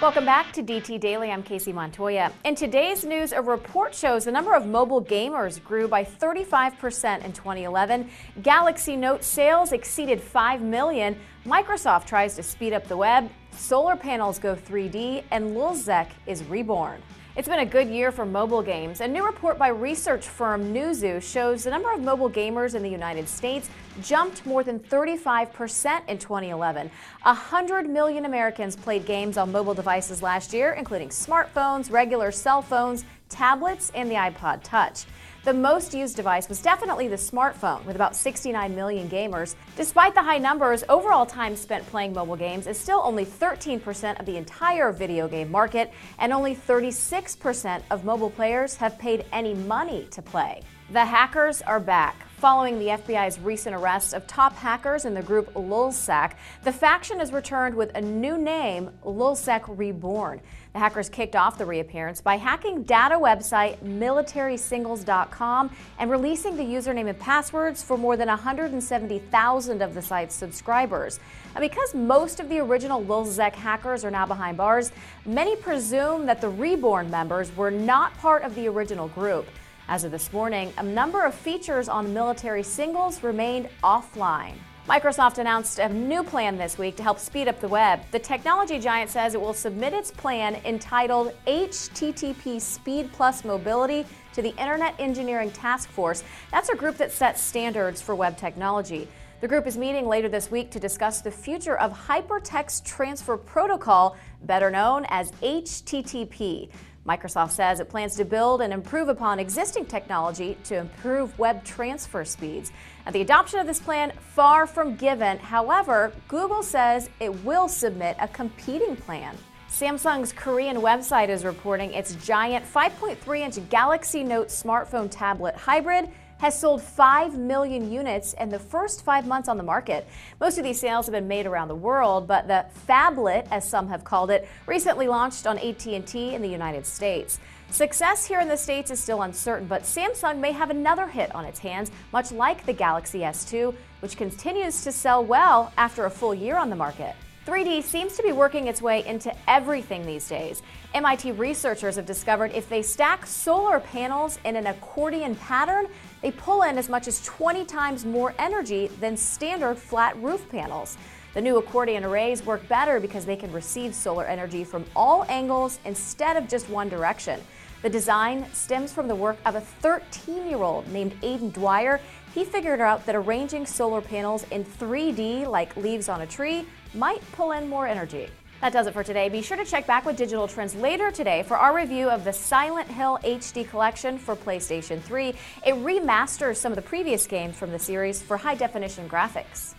Welcome back to DT Daily. I'm Casey Montoya. In today's news, a report shows the number of mobile gamers grew by 35% in 2011. Galaxy Note sales exceeded 5 million. Microsoft tries to speed up the web. Solar panels go 3D, and Lulzec is reborn. It's been a good year for mobile games. A new report by research firm Newzoo shows the number of mobile gamers in the United States jumped more than 35% in 2011. 100 million Americans played games on mobile devices last year, including smartphones, regular cell phones, tablets, and the iPod Touch. The most used device was definitely the smartphone, with about 69 million gamers. Despite the high numbers, overall time spent playing mobile games is still only 13% of the entire video game market, and only 36% of mobile players have paid any money to play. The hackers are back. Following the FBI's recent arrest of top hackers in the group Lulzec, the faction has returned with a new name, Lulzec Reborn. The hackers kicked off the reappearance by hacking data website militarysingles.com and releasing the username and passwords for more than 170,000 of the site's subscribers. And because most of the original Lulzec hackers are now behind bars, many presume that the Reborn members were not part of the original group. As of this morning, a number of features on Military Singles remained offline. Microsoft announced a new plan this week to help speed up the web. The technology giant says it will submit its plan entitled HTTP Speed Plus Mobility to the Internet Engineering Task Force. That's a group that sets standards for web technology. The group is meeting later this week to discuss the future of Hypertext Transfer Protocol, better known as HTTP. Microsoft says it plans to build and improve upon existing technology to improve web transfer speeds. Now, the adoption of this plan far from given. However, Google says it will submit a competing plan. Samsung's Korean website is reporting its giant 5.3-inch Galaxy Note smartphone tablet hybrid has sold 5 million units in the first 5 months on the market. Most of these sales have been made around the world, but the phablet, as some have called it, recently launched on AT&T in the United States. Success here in the States is still uncertain, but Samsung may have another hit on its hands, much like the Galaxy S2, which continues to sell well after a full year on the market. 3D seems to be working its way into everything these days. MIT researchers have discovered if they stack solar panels in an accordion pattern, they pull in as much as 20 times more energy than standard flat roof panels. The new accordion arrays work better because they can receive solar energy from all angles instead of just one direction. The design stems from the work of a 13-year-old named Aidan Dwyer. He figured out that arranging solar panels in 3D, like leaves on a tree, might pull in more energy. That does it for today. Be sure to check back with Digital Trends later today for our review of the Silent Hill HD collection for PlayStation 3. It remasters some of the previous games from the series for high-definition graphics.